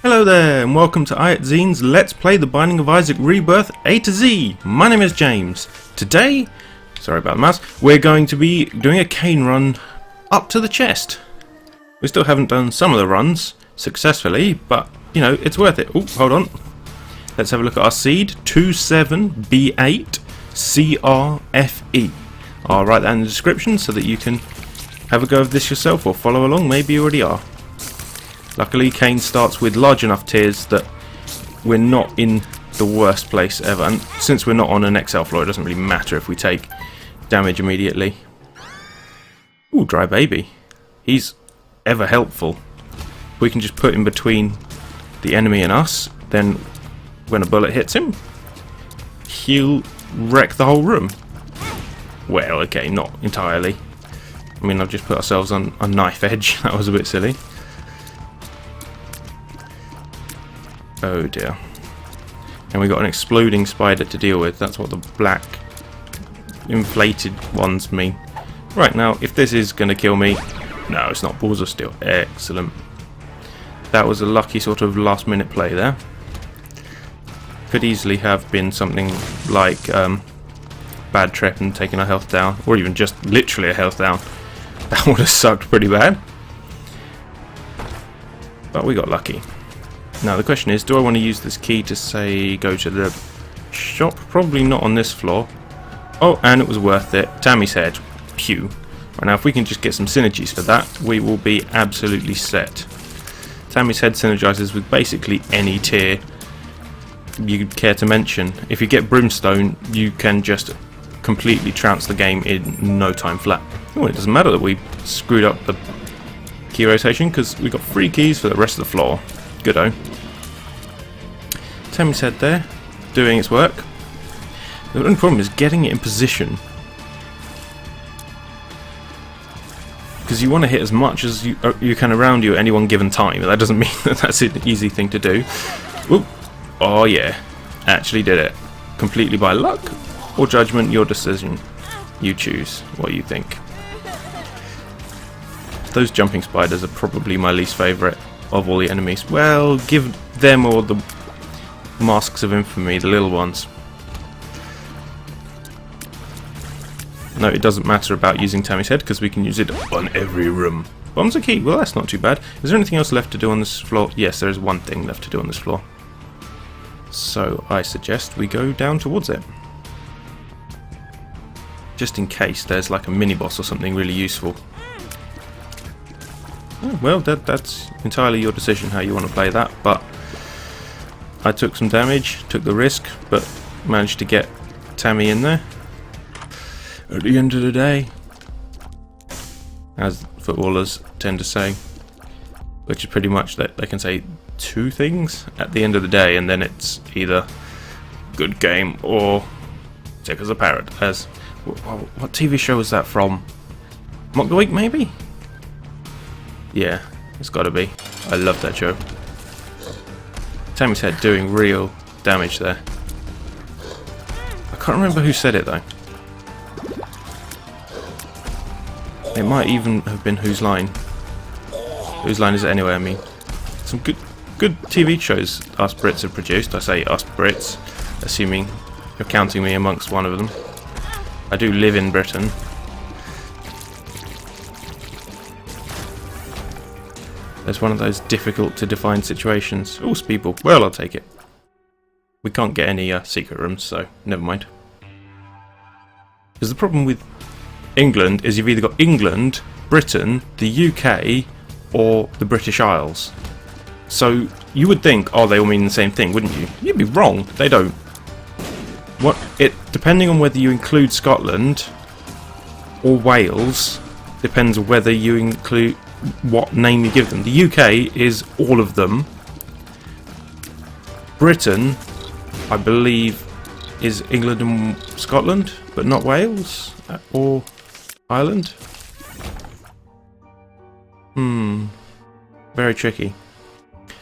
Hello there, and welcome to Zine's Let's Play The Binding of Isaac Rebirth A to Z. My name is James. Today, sorry about the mouse, we're going to be doing a Cain run up to the chest. We still haven't done some of the runs successfully, but, you know, it's worth it. Oh, hold on. Let's have a look at our seed, 27B8 CRFE. I'll write that in the description so that you can have a go of this yourself or follow along. Maybe you already are. Luckily, Cain starts with large enough tiers that we're not in the worst place ever. And since we're not on an XL floor, it doesn't really matter if we take damage immediately. Ooh, dry baby. He's ever helpful. We can just put him between the enemy and us. Then, when a bullet hits him, he'll wreck the whole room. Well, okay, not entirely. I mean, I've just put ourselves on a knife edge. That was a bit silly. Oh dear. And we got an exploding spider to deal with. That's what the black inflated ones mean. Right, now, if this is going to kill me... No, it's not. Balls of steel. Excellent. That was a lucky sort of last minute play there. Could easily have been something like bad trip and taking our health down. Or even just literally a health down. That would have sucked pretty bad. But we got lucky. Now the question is, do I want to use this key to, say, go to the shop? Probably not on this floor. Oh, and it was worth it. Tammy's head. Pew. Right, now if we can just get some synergies for that, we will be absolutely set. Tammy's head synergizes with basically any tier you'd care to mention. If you get Brimstone, you can just completely trounce the game in no time flat. Oh, it doesn't matter that we screwed up the key rotation because we got 3 keys for the rest of the floor. Good-o. Tammy's head there, doing its work. The only problem is getting it in position. Because you want to hit as much as you can around you at any one given time. That doesn't mean that that's an easy thing to do. Ooh. Oh yeah, actually did it. Completely by luck or judgment, your decision. You choose what you think. Those jumping spiders are probably my least favourite of all the enemies. Well, give them all the masks of infamy, the little ones. No, it doesn't matter about using Tammy's head because we can use it on every room. Bombs are key. Well, that's not too bad. Is there anything else left to do on this floor? Yes, there is one thing left to do on this floor. So I suggest we go down towards it. Just in case there's like a mini-boss or something really useful. Oh, well, that's entirely your decision how you want to play that, but I took some damage, took the risk, but managed to get Tammy in there. At the end of the day, as footballers tend to say, which is pretty much that they can say 2 things at the end of the day, and then it's either good game or sick as a parrot. As what TV show was that from? Mock the Week, maybe? Yeah, it's got to be. I love that show. Tammy's head doing real damage there. I can't remember who said it though. It might even have been Whose Line. Whose Line is it anyway? I mean, some good TV shows us Brits have produced. I say us Brits, assuming you're counting me amongst one of them. I do live in Britain. There's one of those difficult to define situations. Oh, Speedball. Well, I'll take it. We can't get any secret rooms, so never mind. Because the problem with England is you've either got England, Britain, the UK, or the British Isles. So you would think, oh, they all mean the same thing, wouldn't you? You'd be wrong. They don't. Depending on whether you include Scotland or Wales, depends on whether you include what name you give them. The UK is all of them. Britain, I believe, is England and Scotland, but not Wales or Ireland. Very tricky.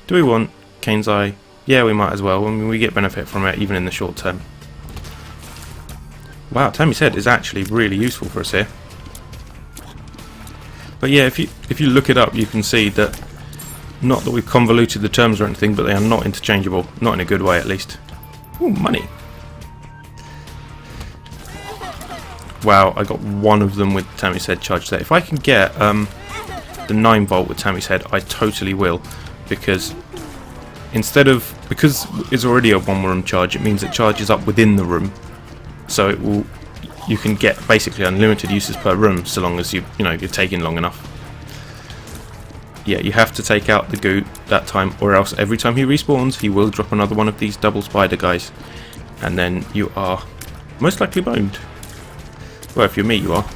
Do we want Cain's Eye? Yeah, we might as well. I mean, we get benefit from it even in the short term. Wow, Tammy's head is actually really useful for us here. But yeah, if you look it up, you can see that Not that we've convoluted the terms or anything, but they are not interchangeable. Not in a good way, at least. Ooh, money. Wow, I got one of them with Tammy's head charged there. If I can get the 9 volt with Tammy's head, I totally will. Because because it's already a 1 room charge, it means it charges up within the room. So it will, you can get basically unlimited uses per room, so long as you're taking long enough. Yeah, you have to take out the goo that time, or else every time he respawns, he will drop another one of these double spider guys, and then you are most likely boned. Well, if you're me, you are.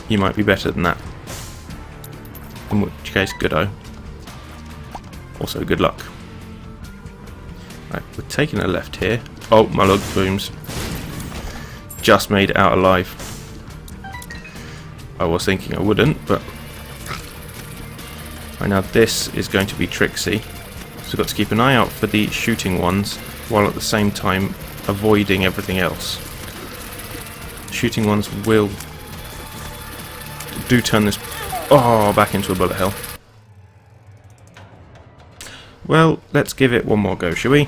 You might be better than that. In which case, good-o. Also, good luck. Right, we're taking a left here. Oh, my log booms. Just made it out alive. I was thinking I wouldn't, but... Right, now this is going to be tricksy. So we've got to keep an eye out for the shooting ones, while at the same time avoiding everything else. Shooting ones do turn this back into a bullet hell. Well, let's give it one more go, shall we?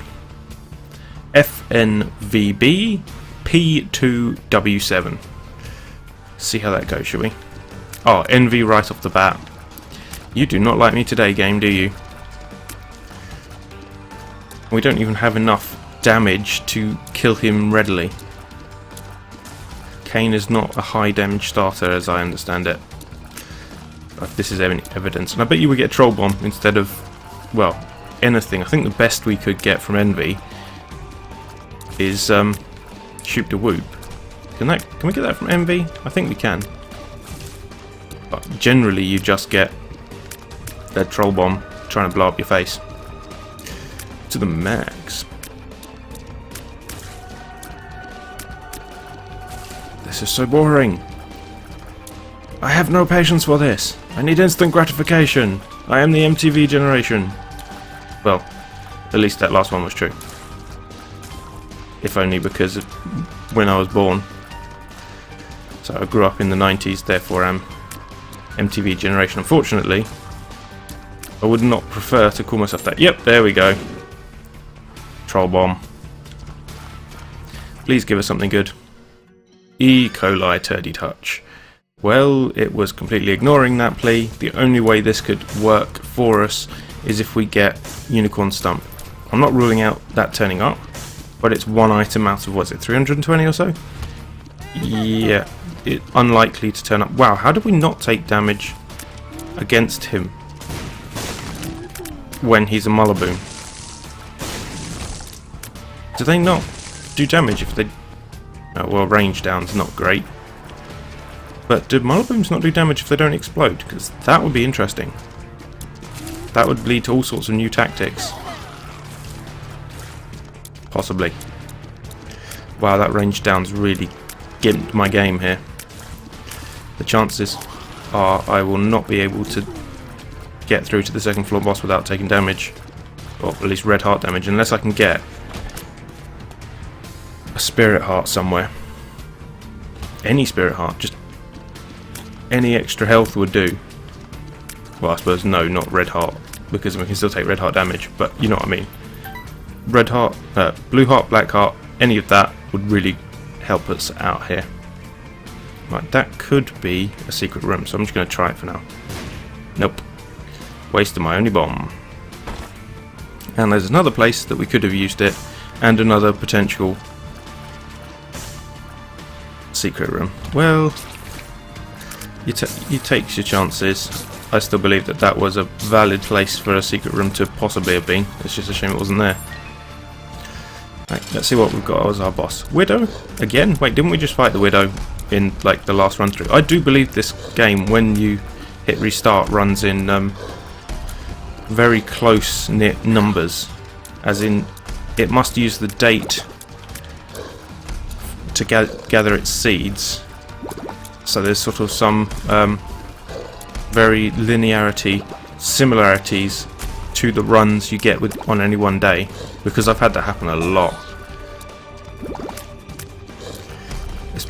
FNVB P2W7. See how that goes, shall we? Oh, NV right off the bat. You do not like me today, game, do you? We don't even have enough damage to kill him readily. Cain is not a high damage starter, as I understand it. If this is evidence. And I bet you would get a troll bomb instead of, well, anything. I think the best we could get from Envy is shoot to whoop. Can we get that from Envy? I think we can. But generally you just get that troll bomb trying to blow up your face. To the max. This is so boring. I have no patience for this. I need instant gratification. I am the MTV generation. Well, at least that last one was true. If only because of when I was born. So I grew up in the 90s, therefore I'm MTV generation. Unfortunately, I would not prefer to call myself that. Yep, there we go. Troll bomb. Please give us something good. E. coli turdy touch. Well, it was completely ignoring that plea. The only way this could work for us is if we get Unicorn Stump. I'm not ruling out that turning up, but it's one item out of, what's it, 320 or so? Yeah, it's unlikely to turn up. Wow, how did we not take damage against him when he's a Mullaboom? Do they not do damage if they... Oh, well, range down's not great. But do Mullabooms not do damage if they don't explode? Because that would be interesting. That would lead to all sorts of new tactics. Possibly. Wow, that range down's really gimped my game here. The chances are I will not be able to get through to the second floor boss without taking damage. Or at least red heart damage, unless I can get a spirit heart somewhere. Any spirit heart, just any extra health would do. Well, I suppose no, not red heart, because we can still take red heart damage, but you know what I mean. Red heart, blue heart, black heart, any of that would really help us out here. Right, that could be a secret room, so I'm just going to try it for now. Nope. Wasted my only bomb. And there's another place that we could have used it, and another potential secret room. Well, you take your chances. I still believe that that was a valid place for a secret room to possibly have been. It's just a shame it wasn't there. Right, let's see what we've got as our boss. Widow? Again? Wait, didn't we just fight the Widow in like the last run through? I do believe this game, when you hit restart, runs in very close knit numbers. As in, it must use the date to gather its seeds. So there's sort of some very similarities to the runs you get on any one day, because I've had that happen a lot. It's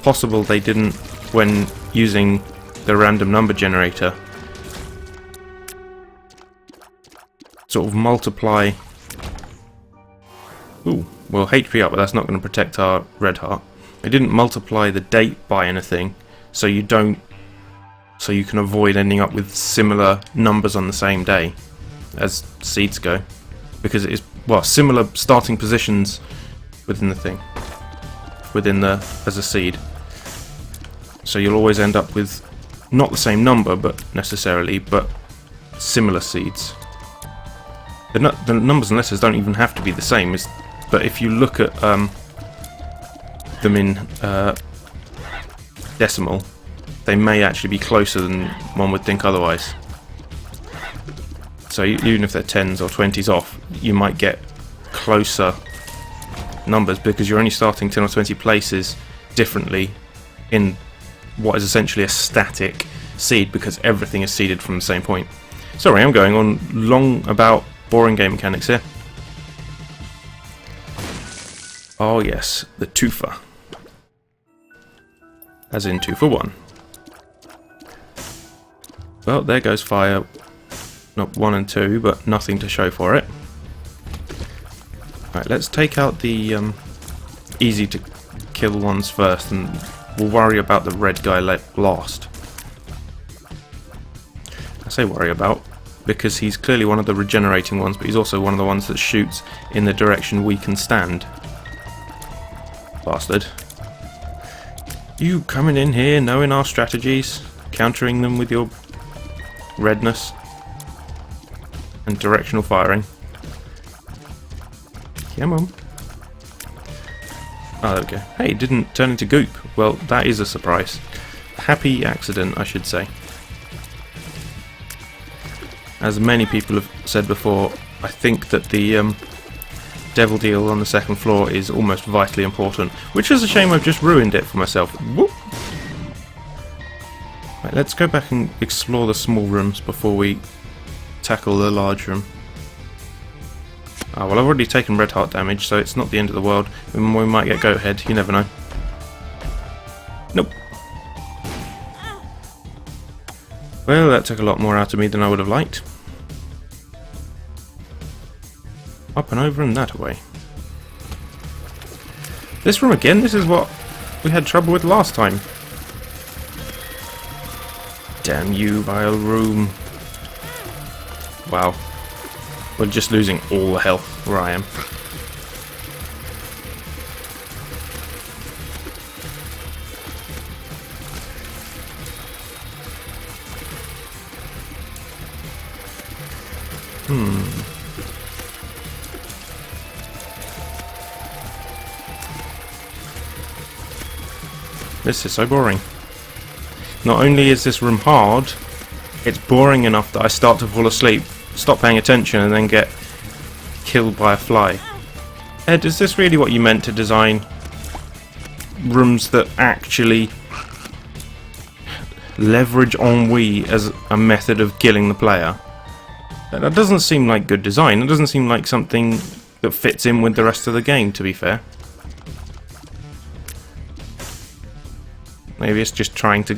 possible they didn't, when using the random number generator, sort of multiply. Ooh, well, HP up, but that's not going to protect our red heart. It didn't multiply the date by anything, so you can avoid ending up with similar numbers on the same day as seeds go, because it is, well, similar starting positions within the thing, as a seed. So you'll always end up with not the same number, but similar seeds. The numbers and letters don't even have to be the same, but if you look at them in decimal, they may actually be closer than one would think otherwise. So even if they're 10s or 20s off, you might get closer numbers because you're only starting 10 or 20 places differently in what is essentially a static seed, because everything is seeded from the same point. Sorry, I'm going on long about boring game mechanics here. Oh yes, the twofer. As in 2 for 1. Well, there goes fire. Not 1 and 2, but nothing to show for it. Right, let's take out the easy to kill ones first, and we'll worry about the red guy last. I say worry about because he's clearly one of the regenerating ones, but he's also one of the ones that shoots in the direction we can stand. Bastard. You coming in here knowing our strategies, countering them with your redness and directional firing. Come on. Oh, there we go. Hey, it didn't turn into goop. Well, that is a surprise. Happy accident, I should say. As many people have said before, I think that the devil deal on the second floor is almost vitally important, which is a shame. I've just ruined it for myself. Whoop. Right, let's go back and explore the small rooms before we tackle the large room. Well, I've already taken red heart damage, so it's not the end of the world. We might get goat head, you never know. Nope. Well, that took a lot more out of me than I would have liked. Up and over and that away. This room again, this is what we had trouble with last time. Damn you, vile room. Wow. We're just losing all the health where I am. This is so boring. Not only is this room hard, it's boring enough that I start to fall asleep, stop paying attention, and then get killed by a fly. Ed, is this really what you meant to design? Rooms that actually leverage ennui as a method of killing the player? That doesn't seem like good design. It doesn't seem like something that fits in with the rest of the game, to be fair. Maybe it's just trying to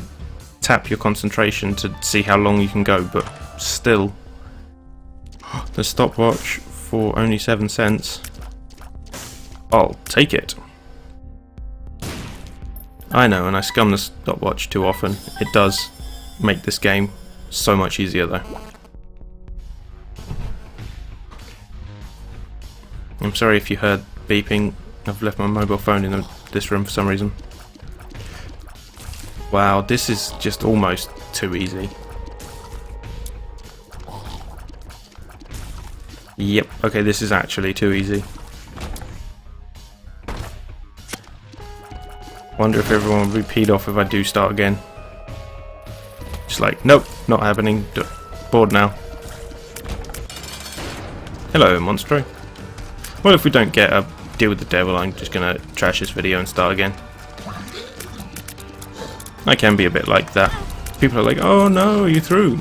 tap your concentration to see how long you can go, but still. The stopwatch for only 7 cents. I'll take it. I know, and I scum the stopwatch too often. It does make this game so much easier though. I'm sorry if you heard beeping. I've left my mobile phone in this room for some reason. Wow, this is just almost too easy. Yep, okay, this is actually too easy. Wonder if everyone will be peed off if I do start again. Just like, nope, not happening. Bored now. Hello, Monstro. Well, if we don't get a deal with the devil, I'm just gonna trash this video and start again. I can be a bit like that. People are like, oh no, you threw.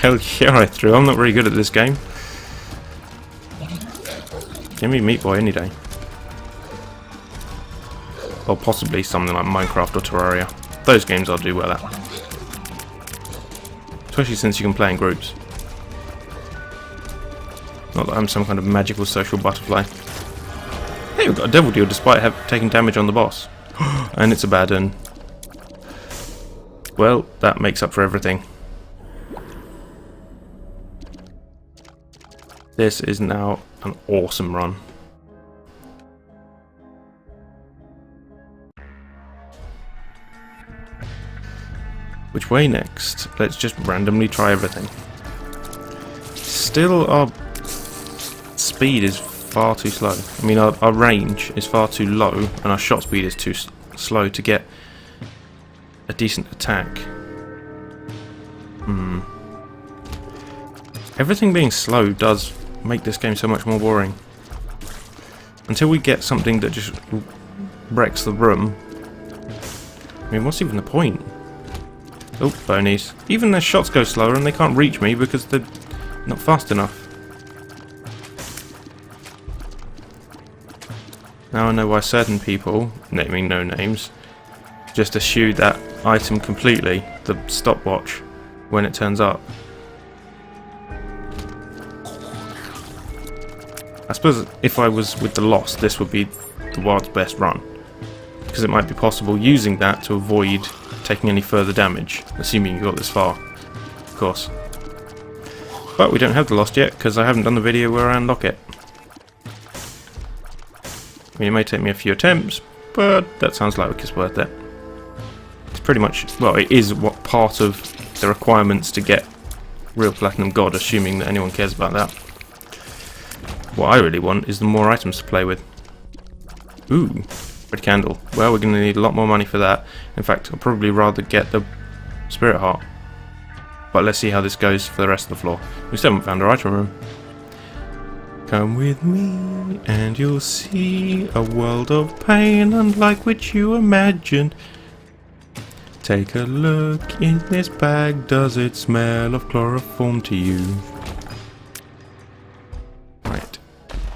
Hell yeah, I threw. I'm not very good at this game. Give me Meat Boy any day. Or possibly something like Minecraft or Terraria. Those games I'll do well at. Especially since you can play in groups. Not that I'm some kind of magical social butterfly. Hey, we've got a devil deal despite taking damage on the boss. And it's a bad one. Well, that makes up for everything. This is now an awesome run. Which way next? Let's just randomly try everything. Still, our speed is far too slow. I mean, our range is far too low, and our shot speed is too slow to get a decent attack. Everything being slow does make this game so much more boring. Until we get something that just wrecks the room. I mean, what's even the point? Oh, bonies. Even their shots go slower and they can't reach me because they're not fast enough. Now I know why certain people, naming no names, just eschew that item completely, the stopwatch, when it turns up. I suppose if I was with the Lost, this would be the world's best run. Because it might be possible using that to avoid taking any further damage, assuming you got this far, of course. But we don't have the Lost yet, because I haven't done the video where I unlock it. I mean, it may take me a few attempts, but that sounds like it's worth it. It's pretty much, well, it is what part of the requirements to get Real Platinum God, assuming that anyone cares about that. What I really want is the more items to play with. Ooh. Red candle. Well, we're going to need a lot more money for that. In fact, I'll probably rather get the spirit heart. But let's see how this goes for the rest of the floor. We still haven't found our item room. Come with me and you'll see a world of pain unlike which you imagined. Take a look in this bag. Does it smell of chloroform to you? Right.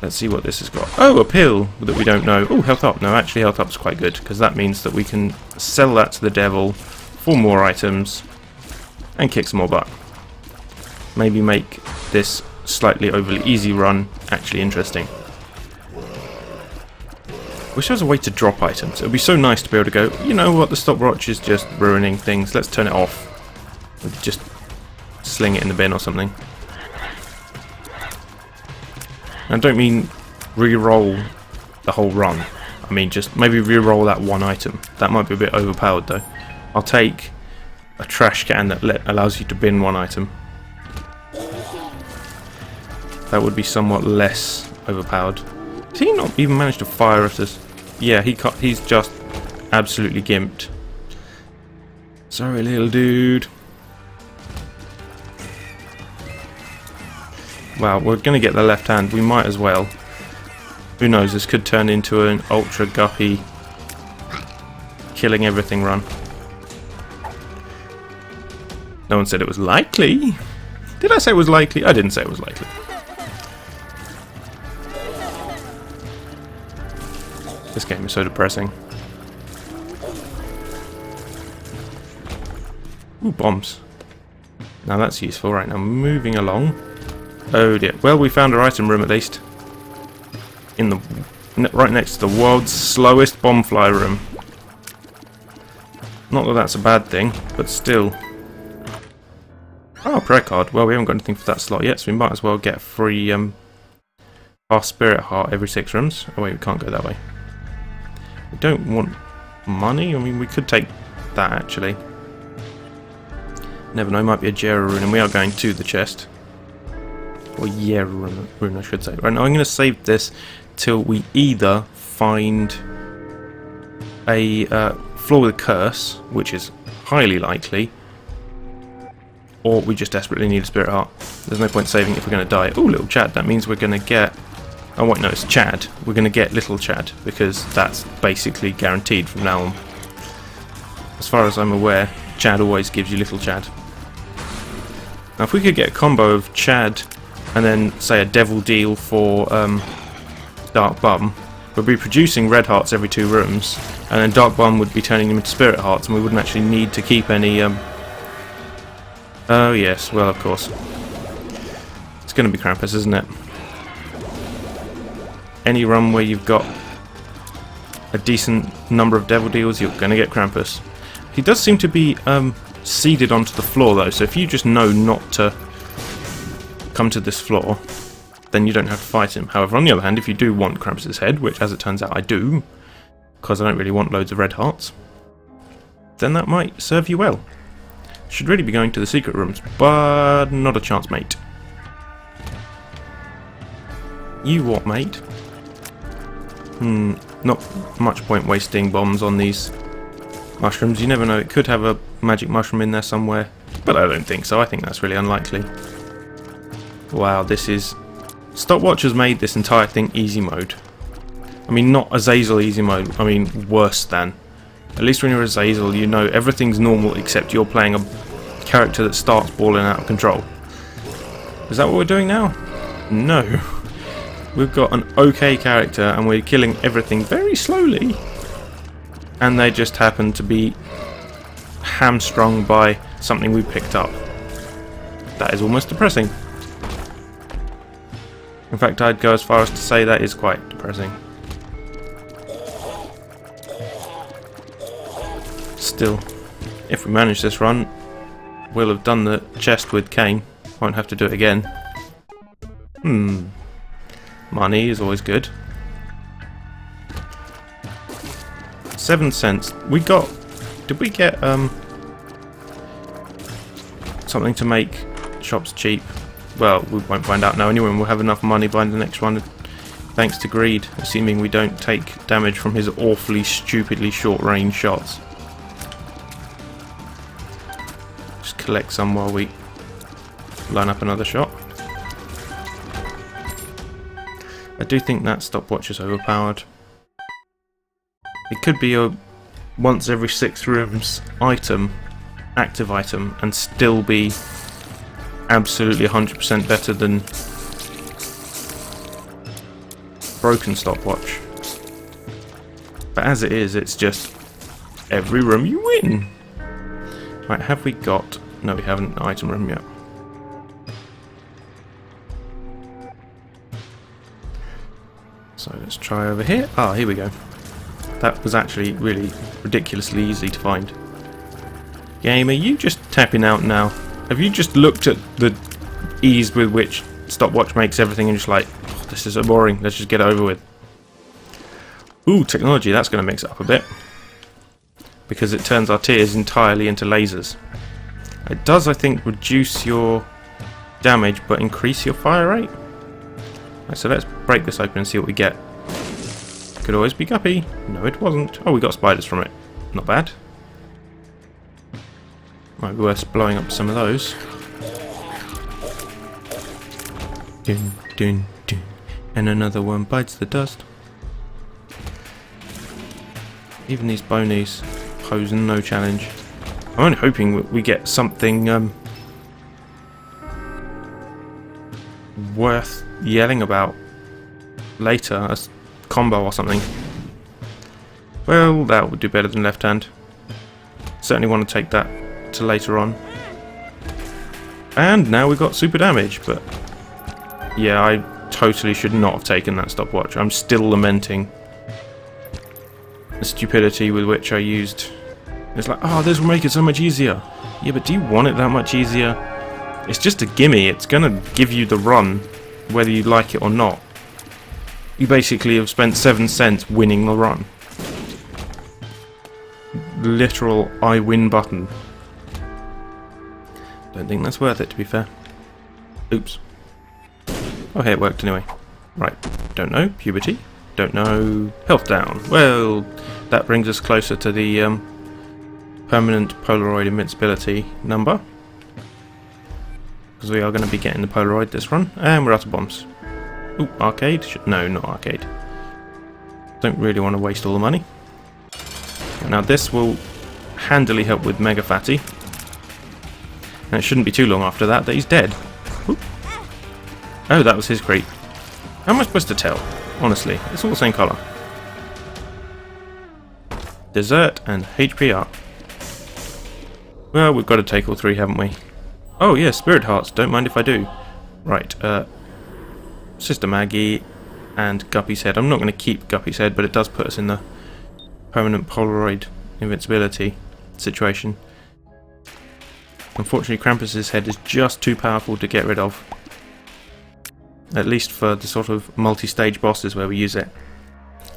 Let's see what this has got. Oh, a pill that we don't know. Oh, health up. No, actually health up's quite good, because that means that we can sell that to the devil for more items and kick some more butt. Maybe make this slightly overly easy run actually interesting. Wish there was a way to drop items. It would be so nice to be able to go, you know what, the stopwatch is just ruining things. Let's turn it off. Just sling it in the bin or something. I don't mean re-roll the whole run. I mean just maybe re-roll that one item. That might be a bit overpowered though. I'll take a trash can that allows you to bin one item. That would be somewhat less overpowered. Did he not even manage to fire at us? Yeah, he's just absolutely gimped. Sorry, little dude. Wow, we're going to get the left hand. We might as well. Who knows, this could turn into an ultra guppy killing everything run. No one said it was likely. Did I say it was likely? I didn't say it was likely. This game is so depressing. Ooh, bombs. Now that's useful. Right, now moving along. Oh dear. Well, we found our item room at least. In the right next to the world's slowest bomb fly room. Not that that's a bad thing, but still. Oh, prayer card. Well, we haven't got anything for that slot yet, so we might as well get a free half spirit heart every 6 rooms. Oh wait, we can't go that way. We don't want money. I mean, we could take that actually. Never know, might be a Jera rune, and we are going to the chest. Or Jera rune, I should say. Right now, I'm going to save this till we either find a floor with a curse, which is highly likely, or we just desperately need a spirit heart. There's no point saving if we're going to die. Oh, little Chad. That means we're going to get. Oh wait, no, it's Chad. We're going to get little Chad because that's basically guaranteed from now on. As far as I'm aware, Chad always gives you little Chad. Now, if we could get a combo of Chad and then say a devil deal for Dark Bum, we'd be producing red hearts every 2 rooms, and then Dark Bum would be turning them into spirit hearts, and we wouldn't actually need to keep any. Oh yes, well of course. It's going to be Krampus, isn't it? any run where you've got a decent number of devil deals, you're going to get Krampus. He does seem to be seeded onto the floor though, so if you just know not to come to this floor, then you don't have to fight him. However, on the other hand, if you do want Krampus's head, which as it turns out I do, because I don't really want loads of red hearts, then that might serve you well. Should really be going to the secret rooms, but not a chance, mate. You what, mate? Not much point wasting bombs on these mushrooms. You never know, it could have a magic mushroom in there somewhere, but I don't think so. I think that's really unlikely. Wow, this is... Stopwatch has made this entire thing easy mode. I mean, not Azazel easy mode, I mean worse than. At least when you're Azazel, you know everything's normal except you're playing a character that starts balling out of control. Is that what we're doing now? No. We've got an okay character and we're killing everything very slowly. And they just happen to be hamstrung by something we picked up. That is almost depressing. In fact, I'd go as far as to say that is quite depressing. Still, if we manage this run, we'll have done the chest with Cain. Won't have to do it again. Money is always good. 7 cents. We got... Did we get something to make shops cheap? Well, we won't find out now anyway, and we'll have enough money by the next run, thanks to greed, assuming we don't take damage from his awfully, stupidly short-range shots. Just collect some while we line up another shot. I do think that stopwatch is overpowered. It could be a once every 6 rooms item, active item, and still be absolutely 100% better than broken stopwatch. But as it is, it's just every room you win. Right, have we got... No, we haven't an item room yet. So let's try over here. Ah, here we go. That was actually really ridiculously easy to find. Game, are you just tapping out now? Have you just looked at the ease with which stopwatch makes everything and just like, oh, this is so boring, let's just get it over with? Ooh, technology, that's going to mix it up a bit. Because it turns our tears entirely into lasers. It does, I think, reduce your damage but increase your fire rate. Right, so let's break this open and see what we get. Could always be guppy. No, it wasn't. Oh, we got spiders from it. Not bad. Might be worth blowing up some of those. Dun, dun, dun. And another one bites the dust. Even these bonies pose no challenge. I'm only hoping we get something worth yelling about later, a combo or something. Well, that would do better than left hand. Certainly want to take that to later on. And now we've got super damage, but yeah, I totally should not have taken that stopwatch. I'm still lamenting the stupidity with which I used. It's like, oh, this will make it so much easier. Yeah, but do you want it that much easier? It's just a gimme. It's gonna give you the run, whether you like it or not. You basically have spent 7 cents winning the run. Literal I win button. Don't think that's worth it, to be fair. Oops. Oh, hey, it worked anyway. Right, don't know. Puberty. Don't know. Health down. Well, that brings us closer to the permanent Polaroid invincibility number. Because we are going to be getting the Polaroid this run. And we're out of bombs. Ooh, arcade? No, not arcade. Don't really want to waste all the money. Now this will handily help with Mega Fatty. And it shouldn't be too long after that he's dead. Oop. Oh, that was his creep. How am I supposed to tell? Honestly, it's all the same colour. Dessert and HP up. Well, we've got to take all 3, haven't we? Oh yeah, Spirit Hearts, don't mind if I do. Right, Sister Maggie and Guppy's head. I'm not going to keep Guppy's head, but it does put us in the permanent Polaroid invincibility situation. Unfortunately, Krampus's head is just too powerful to get rid of. At least for the sort of multi-stage bosses where we use it.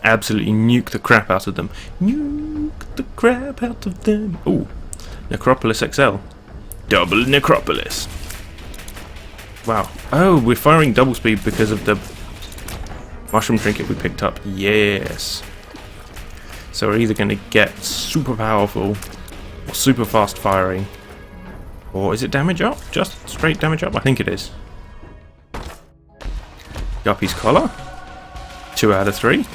Absolutely nuke the crap out of them. Nuke the crap out of them. Ooh, Necropolis XL. Double Necropolis. Wow. Oh, we're firing double speed because of the mushroom trinket we picked up. Yes. So we're either going to get super powerful or super fast firing. Or is it damage up? Just straight damage up? I think it is. Guppy's collar. 2 out of 3.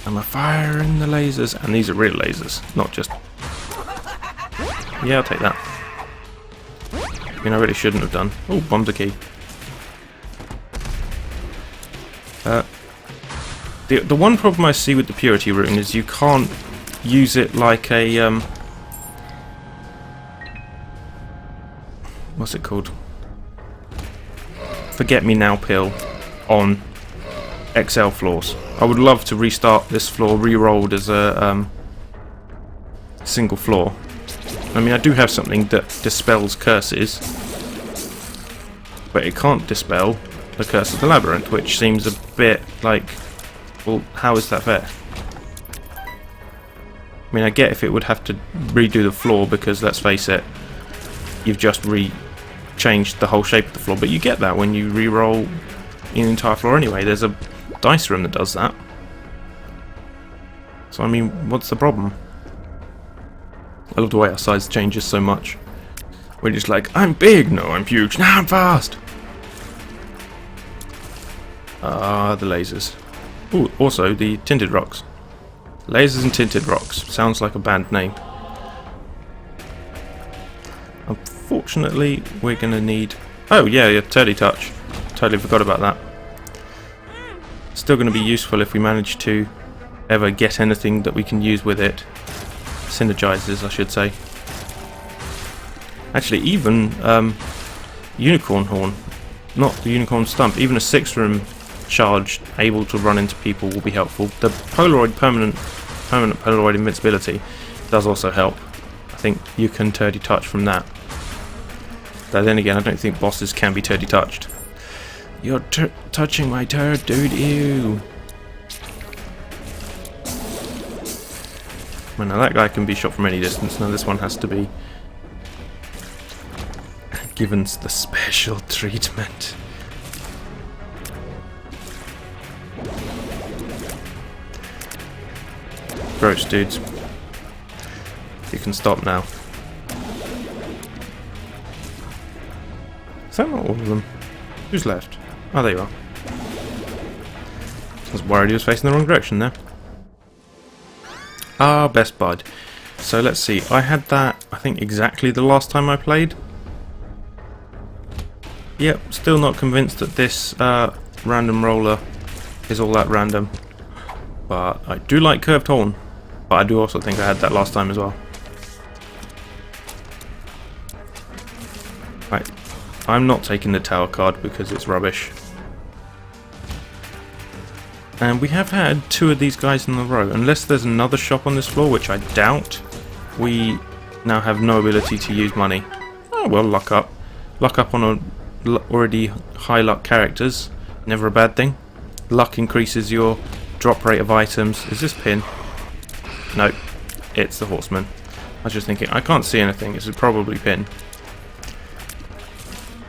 And we're firing the lasers. And these are real lasers, not just... Yeah, I'll take that. I mean, I really shouldn't have done. Oh, bomb's a key. The one problem I see with the Purity Rune is you can't use it like a... what's it called? Forget-me-now pill on XL floors. I would love to restart this floor re-rolled as a single floor. I mean, I do have something that dispels curses, but it can't dispel the curse of the labyrinth, which seems a bit like, well, how is that fair? I mean, I get if it would have to redo the floor because, let's face it, you've just changed the whole shape of the floor, but you get that when you re-roll an entire floor anyway. There's a dice room that does that. So I mean, what's the problem? I love the way our size changes so much. We're just like, I'm big, no I'm huge, now I'm fast. Ah, the lasers. Ooh, also the tinted rocks. Lasers and tinted rocks. Sounds like a band name. Unfortunately, we're going to need... Oh, yeah, Turdy Touch. Totally forgot about that. Still going to be useful if we manage to ever get anything that we can use with it. Synergizers, I should say. Actually, even Unicorn Horn. Not the Unicorn Stump. Even a 6-room charge able to run into people will be helpful. The Polaroid permanent Polaroid invincibility does also help. I think you can Turdy Touch from that. Though then again, I don't think bosses can be Turdy Touched. You're touching my turd, dude, ew. Well, now that guy can be shot from any distance. Now this one has to be given the special treatment. Gross, dudes. You can stop now. Is that not all of them? Who's left? Oh, there you are. I was worried he was facing the wrong direction there. Ah, Best Bud. So let's see. I had that, I think, exactly the last time I played. Yep, still not convinced that this random roller is all that random. But I do like Curved Horn. But I do also think I had that last time as well. Right. I'm not taking the tower card because it's rubbish. And we have had 2 of these guys in a row. Unless there's another shop on this floor, which I doubt, we now have no ability to use money. Oh well, luck up. Luck up on already high luck characters. Never a bad thing. Luck increases your drop rate of items. Is this pin? No, it's the horseman. I was just thinking, I can't see anything. This is probably pin.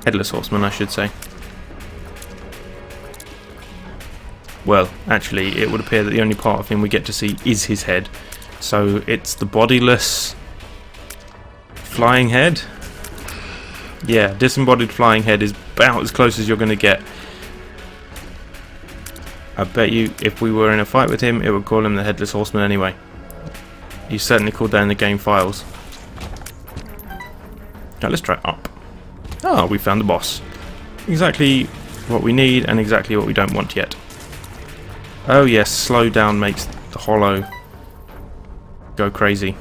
Headless horseman, I should say. Well, actually, it would appear that the only part of him we get to see is his head. So it's the bodiless flying head. Yeah, disembodied flying head is about as close as you're going to get. I bet you if we were in a fight with him, it would call him the Headless Horseman anyway. He's certainly called that in the game files. Now let's try up. Ah, we found the boss. Exactly what we need and exactly what we don't want yet. Oh yes, slow down makes the hollow go crazy.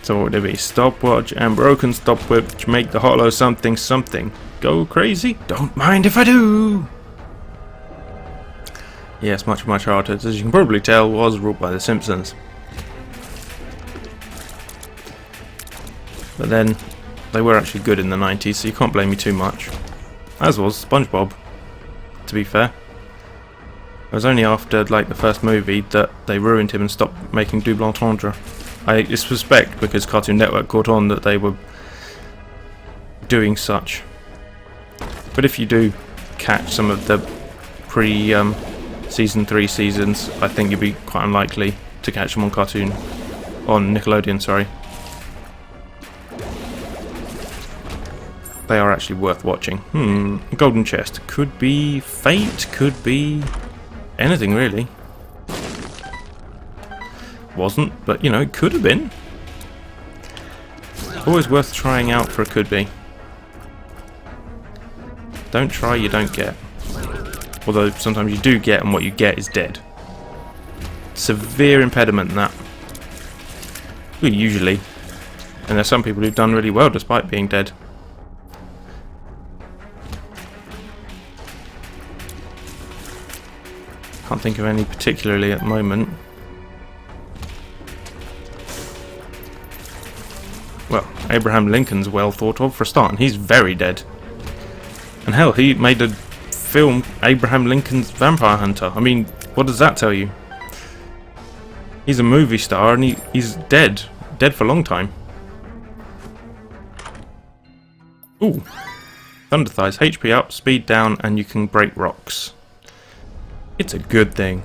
So what would it be? Stopwatch and broken stopwatch make the hollow something something. Go crazy? Don't mind if I do! Yes, much of my childhood, as you can probably tell, was ruled by The Simpsons. But then, they were actually good in the 90s, so you can't blame me too much. As was SpongeBob, to be fair. It was only after, like, the first movie that they ruined him and stopped making double entendre. I suspect because Cartoon Network caught on that they were doing such. But if you do catch some of the pre-season 3 seasons, I think you'd be quite unlikely to catch them on Nickelodeon, sorry. They are actually worth watching. Golden chest. Could be fate, could be anything really. Wasn't, but you know, it could have been. Always worth trying out for a could be. Don't try, you don't get. Although sometimes you do get, and what you get is dead. Severe impediment, that. Well, usually. And there's some people who've done really well despite being dead. Can't think of any particularly at the moment. Well, Abraham Lincoln's well thought of for a start, and he's very dead. And hell, he made a film, Abraham Lincoln's Vampire Hunter. I mean, what does that tell you? He's a movie star, and he's dead. Dead for a long time. Ooh. Thunder Thighs. HP up, speed down, and you can break rocks. It's a good thing.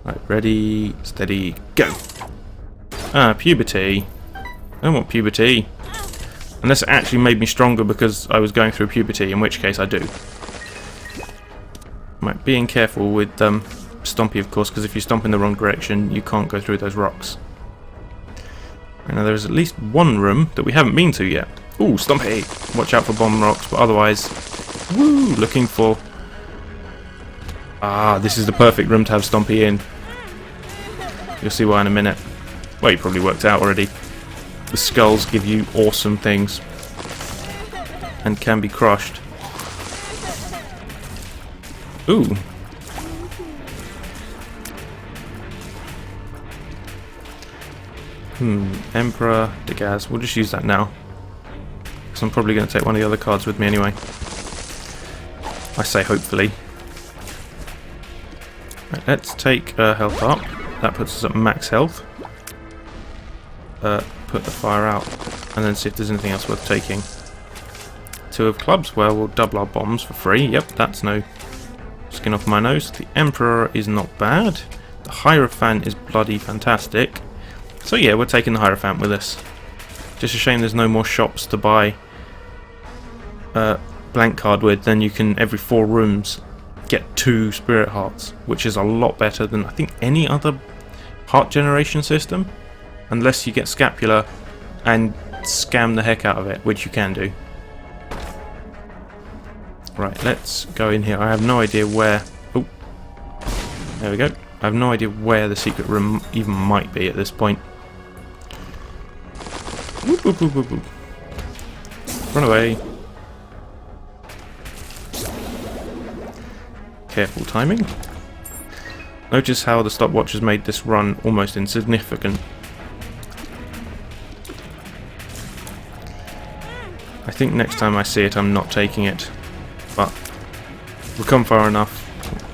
Right, ready, steady, go! Ah, puberty. I don't want puberty. Unless it actually made me stronger because I was going through puberty, in which case I do. Right, being careful with Stompy, of course, because if you stomp in the wrong direction, you can't go through those rocks. Right, now there's at least one room that we haven't been to yet. Ooh, Stompy! Watch out for bomb rocks, but otherwise... Woo! Looking for... Ah, this is the perfect room to have Stompy in. You'll see why in a minute. Well, you probably worked out already. The skulls give you awesome things. And can be crushed. Ooh. Emperor, Degaz. We'll just use that now. Because I'm probably going to take one of the other cards with me anyway. I say hopefully. Right, let's take health up. That puts us at max health. Put the fire out, and then see if there's anything else worth taking. 2 of clubs. Well, we'll double our bombs for free. Yep, that's no skin off my nose. The Emperor is not bad. The Hierophant is bloody fantastic. So yeah, we're taking the Hierophant with us. Just a shame there's no more shops to buy blank card with. Then you can, every 4 rooms, get 2 Spirit Hearts, which is a lot better than I think any other heart generation system. Unless you get Scapular and scam the heck out of it, which you can do. Right, let's go in here. I have no idea where... Oh, there we go. I have no idea where the secret room even might be at this point. Whoop, whoop, whoop, whoop, whoop. Run away. Careful timing. Notice how the stopwatch has made this run almost insignificant. I think next time I see it I'm not taking it, but we've come far enough.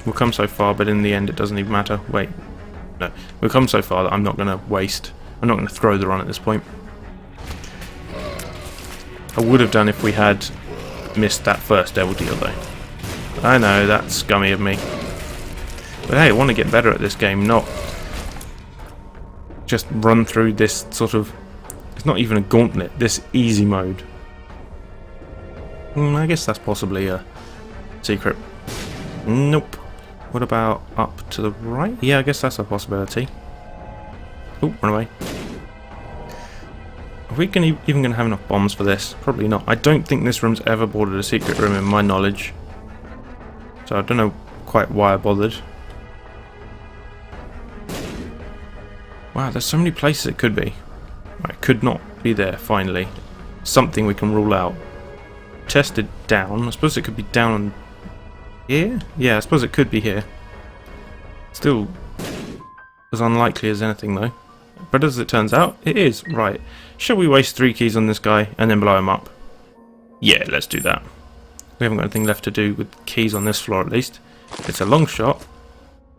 We've come so far, but in the end it doesn't even matter. Wait, no, we've come so far that I'm not going to waste. I'm not going to throw the run at this point. I would have done if we had missed that first Devil Deal though. I know, that's scummy of me. But hey, I want to get better at this game, not just run through this sort of... It's not even a gauntlet, this easy mode. I guess that's possibly a secret. Nope. What about up to the right? Yeah, I guess that's a possibility. Oh, run away. Are we even going to have enough bombs for this? Probably not. I don't think this room's ever boarded a secret room in my knowledge. So I don't know quite why I bothered. Wow, there's so many places it could be. Right, could not be there, finally. Something we can rule out. Tested down. I suppose it could be down here? Yeah, I suppose it could be here. Still as unlikely as anything, though. But as it turns out, it is. Right. Shall we waste 3 keys on this guy and then blow him up? Yeah, let's do that. We haven't got anything left to do with keys on this floor, at least. It's a long shot.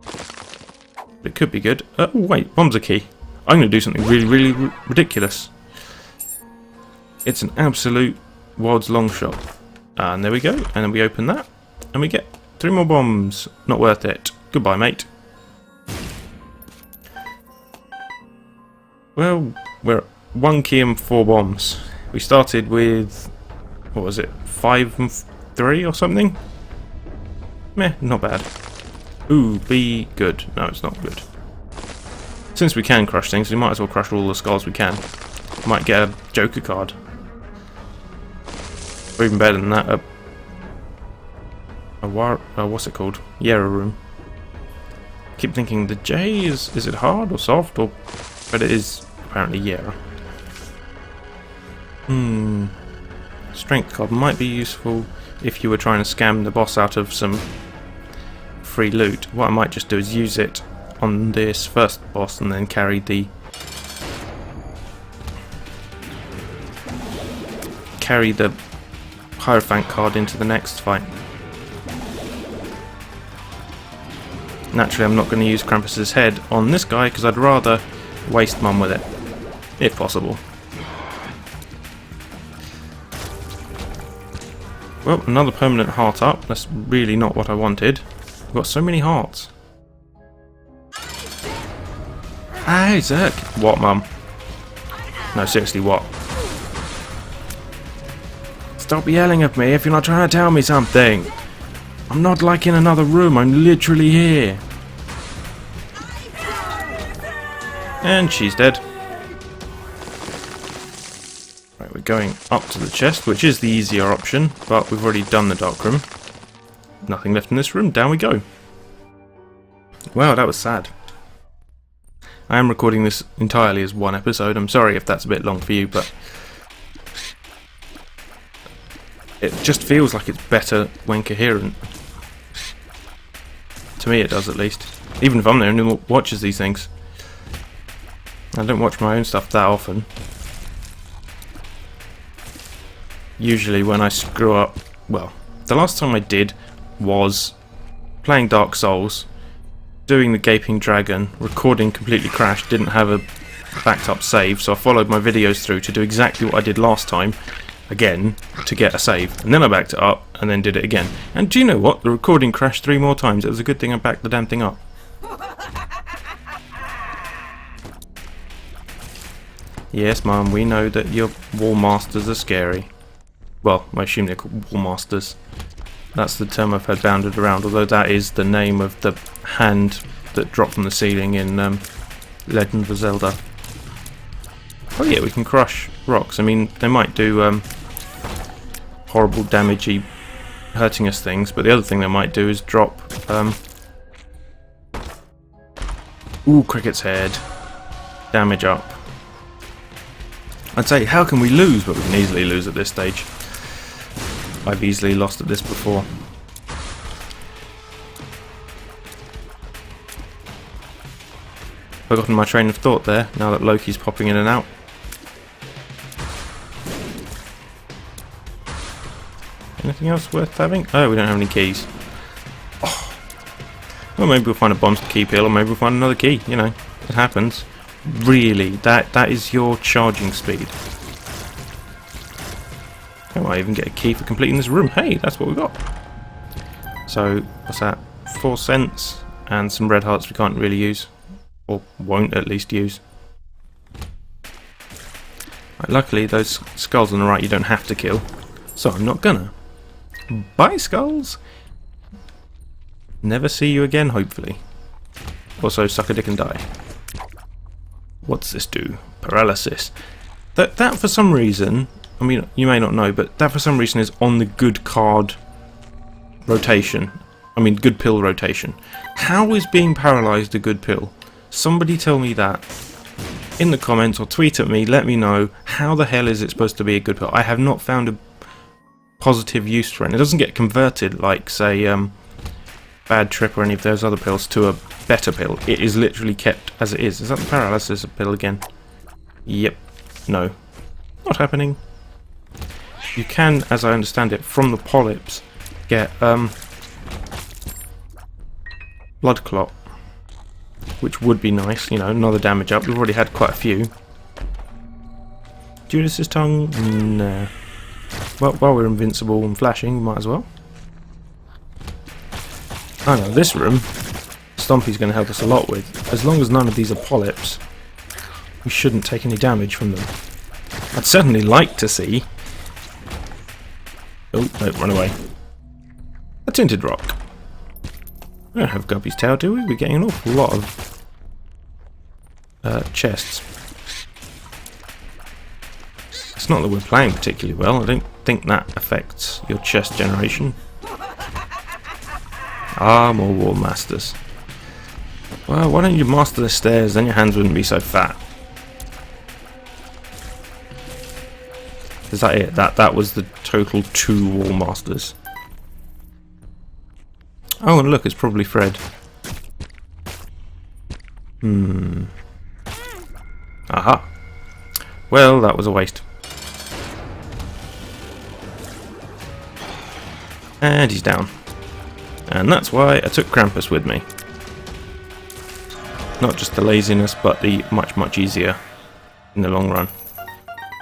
But it could be good. Oh, wait. Bomb's a key. I'm going to do something really, really ridiculous. It's an absolute Wild's long shot. And there we go. And then we open that. And we get 3 more bombs. Not worth it. Goodbye, mate. Well, we're at 1 key and 4 bombs. We started with, what was it, 5 and 3 or something? Meh, not bad. Ooh, be good. No, it's not good. Since we can crush things, we might as well crush all the skulls we can. Might get a Joker card. Or even better than that, what's it called? Yera room. Keep thinking the J is it hard or soft, or but it is apparently Yera. Strength card might be useful if you were trying to scam the boss out of some free loot. What I might just do is use it on this first boss and then carry the Hierophant card into the next fight. Naturally, I'm not going to use Krampus's head on this guy because I'd rather waste Mum with it, if possible. Well, another permanent heart up. That's really not what I wanted. I've got so many hearts. Isaac! What, Mum? No, seriously, what? Stop yelling at me if you're not trying to tell me something! I'm not like in another room, I'm literally here! And she's dead. Right, we're going up to the chest, which is the easier option, but we've already done the dark room. Nothing left in this room, down we go. Wow, that was sad. I am recording this entirely as one episode. I'm sorry if that's a bit long for you, but it just feels like it's better when coherent. To me it does, at least. Even if I'm the only one who watches these things. I don't watch my own stuff that often. Usually when I screw up, well, the last time I did was playing Dark Souls, doing the Gaping Dragon, recording completely crashed, didn't have a backed up save, so I followed my videos through to do exactly what I did last time, again, to get a save. And then I backed it up, and then did it again. And do you know what? The recording crashed 3 more times. It was a good thing I backed the damn thing up. Yes, Mum, we know that your Wall Masters are scary. Well, I assume they're called Wall Masters. That's the term I've heard bounded around, although that is the name of the hand that dropped from the ceiling in Legend of Zelda. Oh yeah, we can crush rocks. I mean, they might do horrible damagey, hurting us things, but the other thing they might do is drop... Ooh, Cricket's head. Damage up. I'd say, how can we lose? But we can easily lose at this stage. I've easily lost at this before. Forgotten my train of thought there, now that Loki's popping in and out. Anything else worth having? Oh, we don't have any keys. Oh. Well, maybe we'll find a bombs to key peel, or maybe we'll find another key, you know. It happens. Really? That is your charging speed. I might even get a key for completing this room. Hey, that's what we got. So, what's that? 4 cents and some red hearts we can't really use. Or won't at least use. Right, luckily, those skulls on the right you don't have to kill. So I'm not gonna. Bye, skulls! Never see you again, hopefully. Also, suck a dick and die. What's this do? Paralysis. That for some reason, I mean, you may not know, but that for some reason is on the good card rotation. I mean, good pill rotation. How is being paralysed a good pill? Somebody tell me that. in the comments or tweet at me, let me know how the hell is it supposed to be a good pill. I have not found a positive use for it. It doesn't get converted like, say, Bad Trip or any of those other pills to a better pill. It is literally kept as it is. Is that the paralysis pill again? Yep. No. Not happening. You can, as I understand it, from the polyps, get blood clot, which would be nice, you know, another damage up. We've already had quite a few. Judas's tongue? Nah. Well, while we're invincible and flashing, might as well. I know, this room, Stompy's going to help us a lot with. As long as none of these are polyps, we shouldn't take any damage from them. I'd certainly like to see... Oh, no, run away. A tinted rock. We don't have Guppy's tail, do we? We're getting an awful lot of chests. It's not that we're playing particularly well. I don't think that affects your chest generation. Ah, more War Masters. Well, why don't you master the stairs, then your hands wouldn't be so fat. Is that it? That was the total 2 Wall Masters. Oh, and look, it's probably Fred. Aha. Well, that was a waste. And he's down. And that's why I took Krampus with me. Not just the laziness, but the much easier in the long run.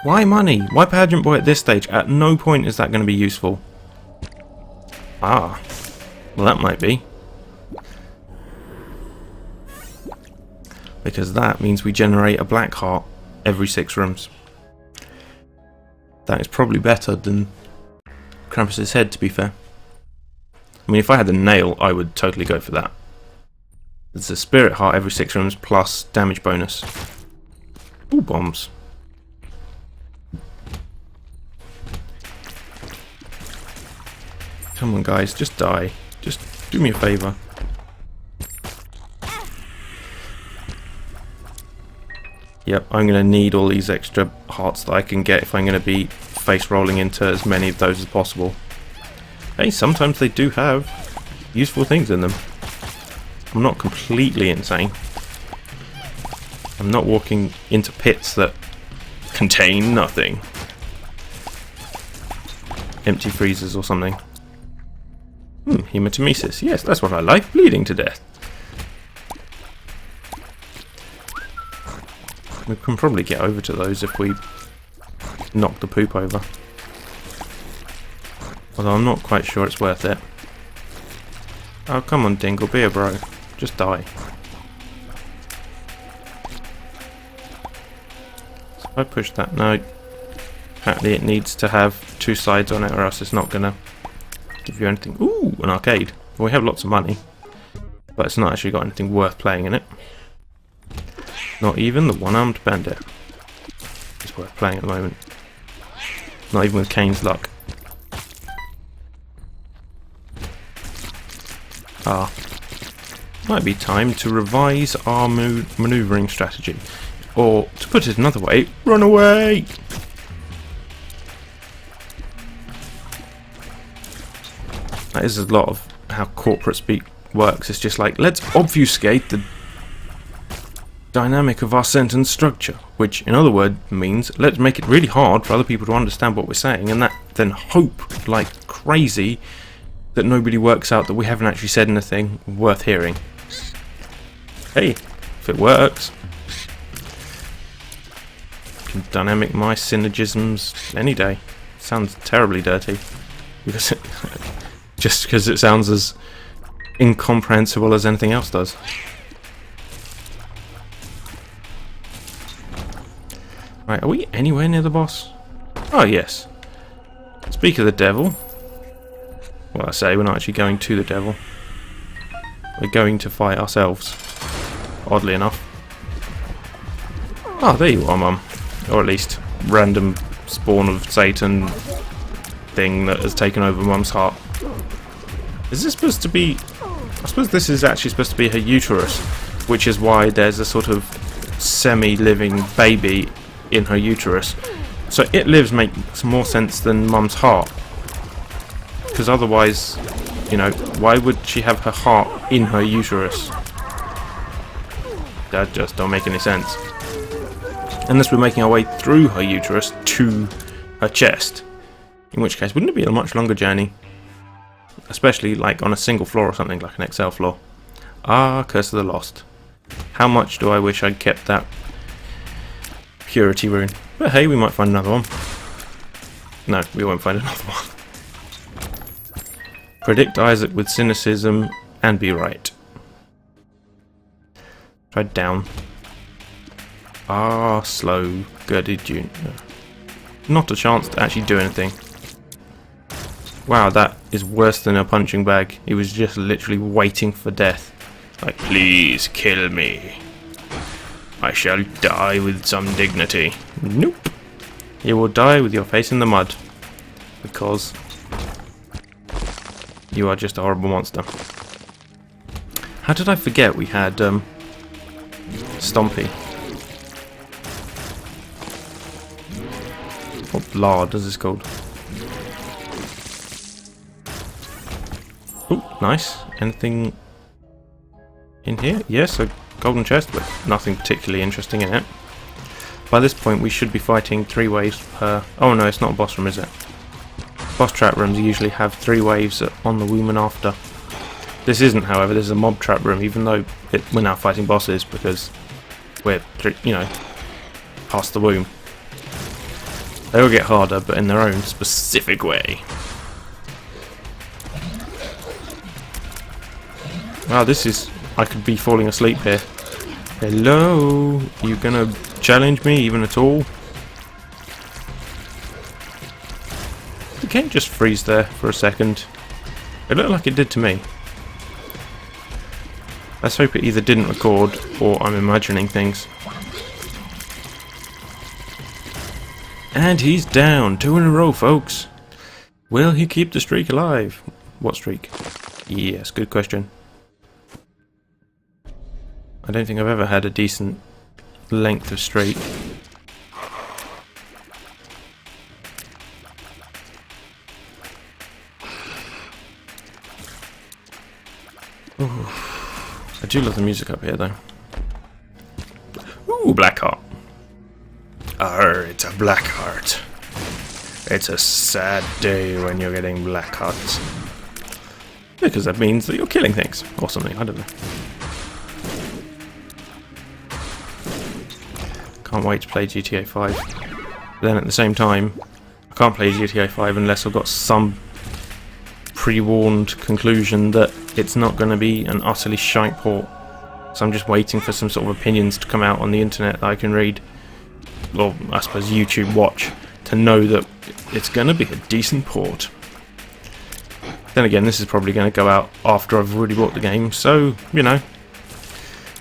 Why money? Why Pageant Boy at this stage? At no point is that going to be useful. Ah. Well, that might be. Because that means we generate a black heart every 6 rooms. That is probably better than Krampus's head, to be fair. I mean, if I had the nail, I would totally go for that. It's a spirit heart every 6 rooms plus damage bonus. Ooh, bombs. Come on, guys, just die. Just do me a favour. Yep, I'm going to need all these extra hearts that I can get if I'm going to be face rolling into as many of those as possible. Hey, sometimes they do have useful things in them. I'm not completely insane. I'm not walking into pits that contain nothing. Empty freezers or something. Hematemesis. Yes, that's what I like. Bleeding to death. We can probably get over to those if we knock the poop over. Although I'm not quite sure it's worth it. Oh, come on, Dingle, be a bro. Just die. So if I push that, no. Apparently it needs to have 2 sides on it or else it's not gonna give you anything. Ooh, an arcade. Well, we have lots of money, but it's not actually got anything worth playing in it. Not even the one-armed bandit is worth playing at the moment. Not even with Cain's luck. Ah. Might be time to revise our manoeuvring strategy. Or, to put it another way, run away! That is a lot of how corporate speak works. It's just like, let's obfuscate the dynamic of our sentence structure. Which, in other words, means let's make it really hard for other people to understand what we're saying, and that then hope like crazy that nobody works out that we haven't actually said anything worth hearing. Hey, if it works. Can dynamic my syllogisms any day. Sounds terribly dirty. Because just because it sounds as incomprehensible as anything else does. Right, are we anywhere near the boss? Oh, yes. Speak of the devil. Well, I say we're not actually going to the devil. We're going to fight ourselves. Oddly enough. Oh, there you are, Mum. Or at least random spawn of Satan thing that has taken over Mum's heart. Is this supposed to be... I suppose this is actually supposed to be her uterus, which is why there's a sort of semi-living baby in her uterus. So it lives makes more sense than Mum's heart. Because otherwise, you know, why would she have her heart in her uterus? That just don't make any sense. Unless we're making our way through her uterus to her chest. In which case, wouldn't it be a much longer journey? Especially like on a single floor or something, like an XL floor. Ah, Curse of the Lost. How much do I wish I'd kept that purity rune. But hey, we might find another one. No, we won't find another one. Predict Isaac with cynicism and be right. Try down. Ah, slow. Girded Junior. Not a chance to actually do anything. Wow, that is worse than a punching bag. He was just literally waiting for death. Like, please kill me. I shall die with some dignity. Nope. You will die with your face in the mud. Because you are just a horrible monster. How did I forget we had Stompy? What lard is this called? Oh, nice. Anything in here? Yes, a golden chest, but nothing particularly interesting in it. By this point we should be fighting 3 waves per... Oh no, it's not a boss room, is it? Boss trap rooms usually have 3 waves on the womb and after. This isn't, however, this is a mob trap room, even though we're now fighting bosses because we're, past the womb. They all get harder, but in their own specific way. Wow, this is... I could be falling asleep here. Hello? You gonna challenge me even at all? It can't just freeze there for a second. It looked like it did to me. Let's hope it either didn't record or I'm imagining things. And he's down. 2 in a row, folks. Will he keep the streak alive? What streak? Yes, good question. I don't think I've ever had a decent length of streak. Ooh. I do love the music up here, though. Ooh, black heart. Arr, it's a black heart. It's a sad day when you're getting black hearts. Because that means that you're killing things. Or something, I don't know. Can't wait to play GTA 5. But then at the same time, I can't play GTA 5 unless I've got some pre-warned conclusion that it's not going to be an utterly shite port. So I'm just waiting for some sort of opinions to come out on the internet that I can read, or I suppose YouTube watch, to know that it's going to be a decent port. Then again, this is probably going to go out after I've already bought the game, so, you know,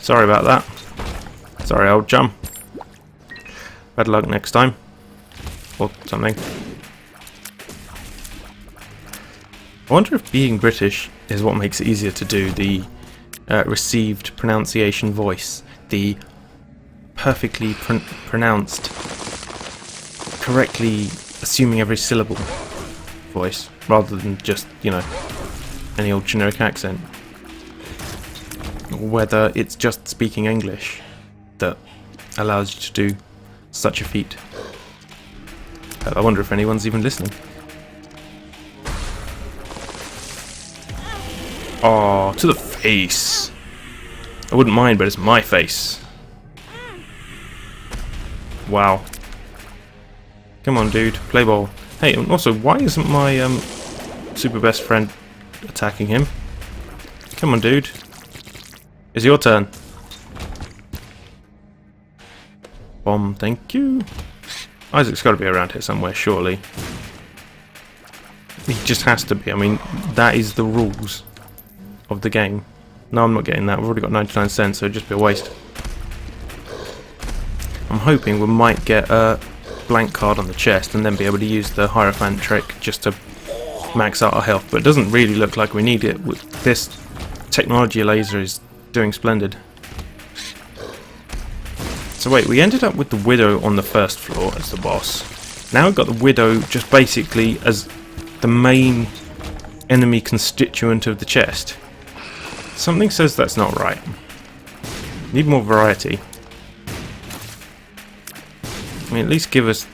sorry about that. Sorry, old chum. Better luck next time. Or something. I wonder if being British is what makes it easier to do the received pronunciation voice. The perfectly pronounced, correctly assuming every syllable voice, rather than just, you know, any old generic accent. Or whether it's just speaking English that allows you to do such a feat. I wonder if anyone's even listening. Oh, to the face. I wouldn't mind, but it's my face. Wow. Come on, dude. Play ball. Hey, and also, why isn't my super best friend attacking him? Come on, dude. It's your turn. Bomb, thank you. Isaac's got to be around here somewhere, surely. He just has to be. I mean, that is the rules of the game. No, I'm not getting that. We've already got 99 cents, so it'd just be a waste. I'm hoping we might get a blank card on the chest and then be able to use the Hierophant trick just to max out our health, but it doesn't really look like we need it. This technology laser is doing splendid. So wait, we ended up with the Widow on the first floor as the boss. Now we've got the Widow just basically as the main enemy constituent of the chest. Something says that's not right. Need more variety. I mean, at least give us,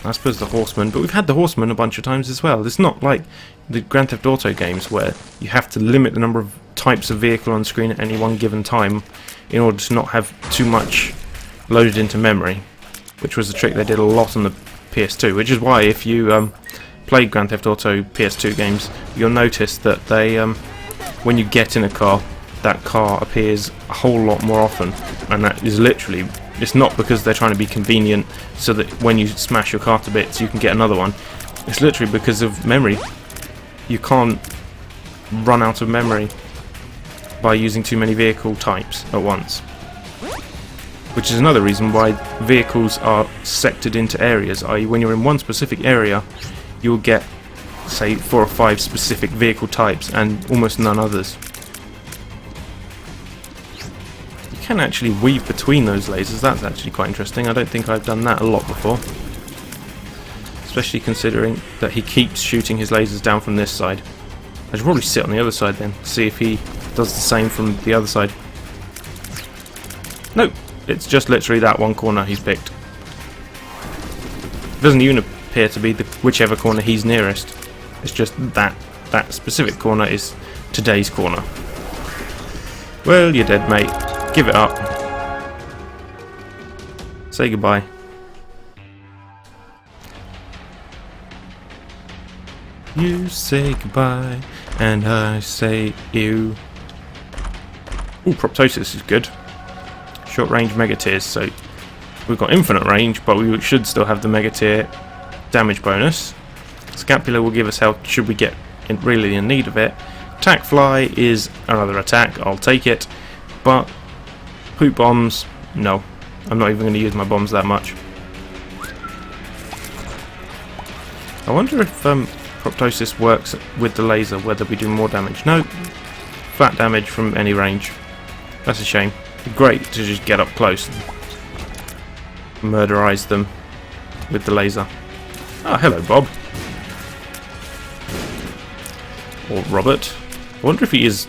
I suppose, the Horseman, but we've had the Horseman a bunch of times as well. It's not like the Grand Theft Auto games where you have to limit the number of types of vehicle on screen at any one given time in order to not have too much loaded into memory, which was a trick they did a lot on the PS2, which is why if you play Grand Theft Auto PS2 games, you'll notice that they, when you get in a car, that car appears a whole lot more often, and that is literally, it's not because they're trying to be convenient so that when you smash your car to bits you can get another one. It's literally because of memory. You can't run out of memory by using too many vehicle types at once. Which is another reason why vehicles are sectored into areas, i.e. when you're in one specific area you'll get, say, 4 or 5 specific vehicle types and almost none others. You can actually weave between those lasers, that's actually quite interesting. I don't think I've done that a lot before. Especially considering that he keeps shooting his lasers down from this side. I should probably sit on the other side then, see if he does the same from the other side. Nope, it's just literally that one corner he's picked. It doesn't even appear to be whichever corner he's nearest. It's just that specific corner is today's corner. Well, you're dead, mate. Give it up. Say goodbye. You say goodbye, and I say ew. Ooh, Proptosis is good. Short range Mega Tears, so we've got infinite range, but we should still have the Mega Tier damage bonus. Scapula will give us health should we get really in need of it. Attack Fly is another attack, I'll take it, but Poop Bombs, no. I'm not even going to use my bombs that much. I wonder if Proptosis works with the laser, whether we do more damage. No, flat damage from any range. That's a shame. Great to just get up close and murderize them with the laser. Ah, hello, Bob. Or Robert. I wonder if he is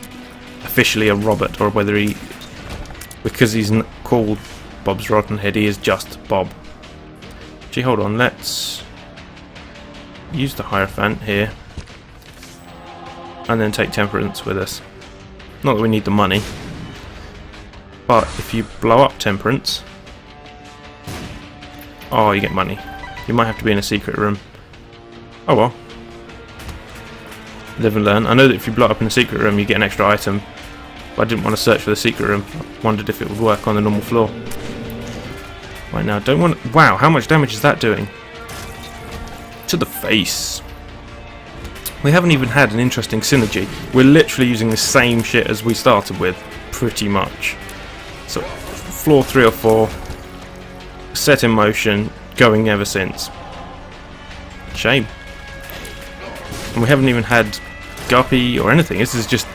officially a Robert, or whether he, because he's called Bob's Rotten Head, he is just Bob. Gee, hold on, let's use the Hierophant here and then take Temperance with us. Not that we need the money, but if you blow up Temperance, oh, you get money. You might have to be in a secret room. Oh well. Live and learn. I know that if you blow up in a secret room you get an extra item, but I didn't want to search for the secret room. I wondered if it would work on the normal floor. Right now, don't want. Wow, how much damage is that doing? To the face. We haven't even had an interesting synergy. We're literally using the same shit as we started with, pretty much. So, floor 3 or 4, set in motion, going ever since. Shame. And we haven't even had Guppy or anything. This is just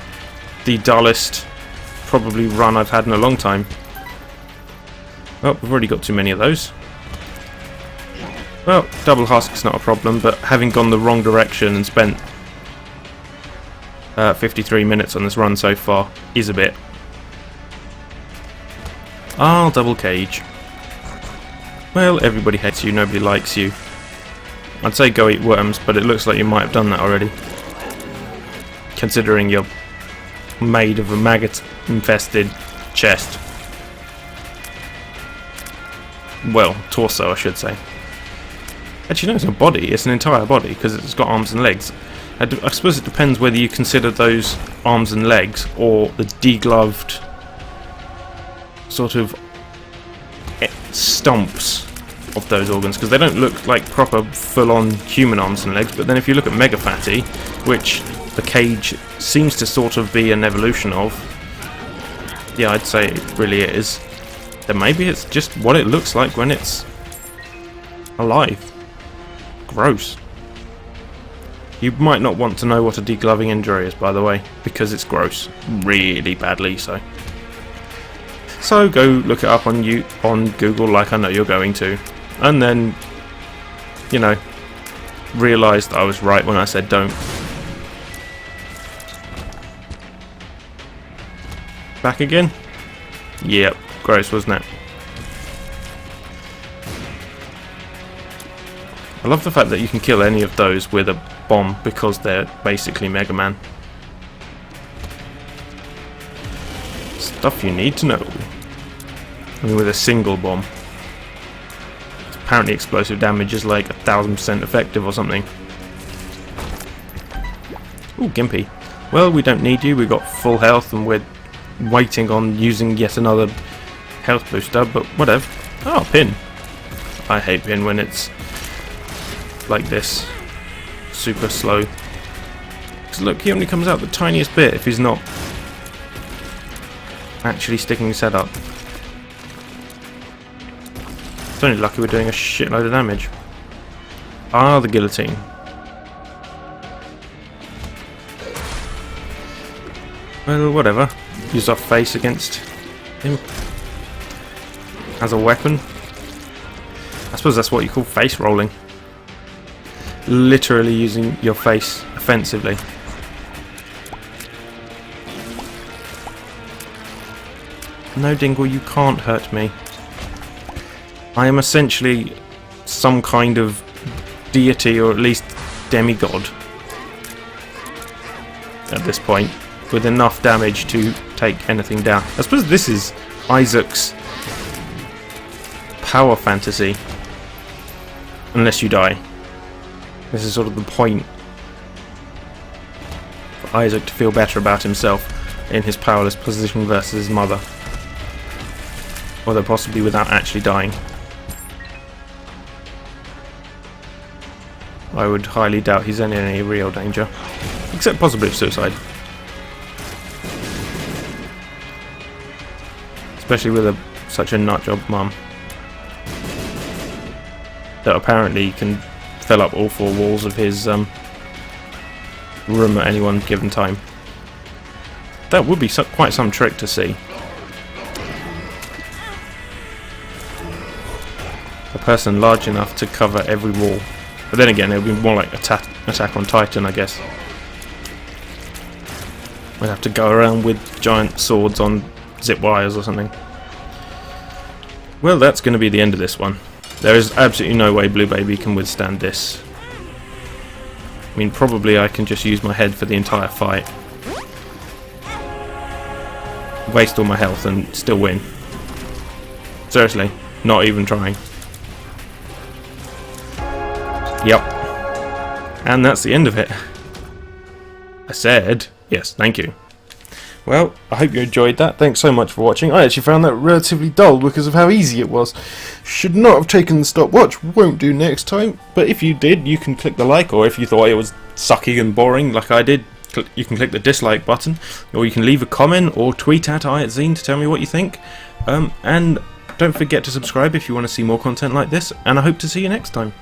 the dullest, probably, run I've had in a long time. Oh, we've already got too many of those. Well, double husk's not a problem, but having gone the wrong direction and spent 53 minutes on this run so far is a bit. I'll double cage. Well, everybody hates you, nobody likes you. I'd say go eat worms, but it looks like you might have done that already. Considering you're made of a maggot-infested chest. Well, torso, I should say. Actually, no, it's not a body, it's an entire body, because it's got arms and legs. I suppose it depends whether you consider those arms and legs, or the degloved sort of stumps of those organs, because they don't look like proper full-on human arms and legs. But then if you look at Mega Fatty, which the cage seems to sort of be an evolution of, yeah, I'd say it really is, then maybe it's just what it looks like when it's alive. Gross. You might not want to know what a degloving injury is, by the way, because it's gross. Really badly so. So go look it up on Google, like I know you're going to, and then, you know, realised I was right when I said don't. Back again? Yep, gross, wasn't it? I love the fact that you can kill any of those with a bomb because they're basically Mega Man. Stuff you need to know. I mean, with a single bomb. Apparently explosive damage is like 1000% effective or something. Ooh, Gimpy. Well, we don't need you, we've got full health and we're waiting on using yet another health booster, but whatever. Oh, Pin. I hate Pin when it's like this. Super slow. Because look, he only comes out the tiniest bit if he's not actually sticking his head up. It's only lucky we're doing a shitload of damage. Ah, the guillotine. Well, whatever. Use our face against him as a weapon. I suppose that's what you call face rolling. Literally using your face offensively. No, Dingle, you can't hurt me. I am essentially some kind of deity, or at least demigod at this point, with enough damage to take anything down. I suppose this is Isaac's power fantasy. Unless you die. This is sort of the point for Isaac to feel better about himself in his powerless position versus his mother. Although possibly without actually dying. I would highly doubt he's in any real danger. Except possibly of suicide. Especially with such a nutjob mum. That apparently can fill up all four walls of his room at any one given time. That would be quite some trick to see. A person large enough to cover every wall. But then again, it would be more like Attack on Titan, I guess. We'd have to go around with giant swords on zip wires or something. Well, that's going to be the end of this one. There is absolutely no way Blue Baby can withstand this. I mean, probably I can just use my head for the entire fight. Waste all my health and still win. Seriously, not even trying. Yep. And that's the end of it. I said, yes, thank you. Well, I hope you enjoyed that. Thanks so much for watching. I actually found that relatively dull because of how easy it was. Should not have taken the stopwatch. Won't do next time. But if you did, you can click the like, or if you thought it was sucky and boring like I did, you can click the dislike button, or you can leave a comment or tweet at @zine to tell me what you think. And don't forget to subscribe if you want to see more content like this, and I hope to see you next time.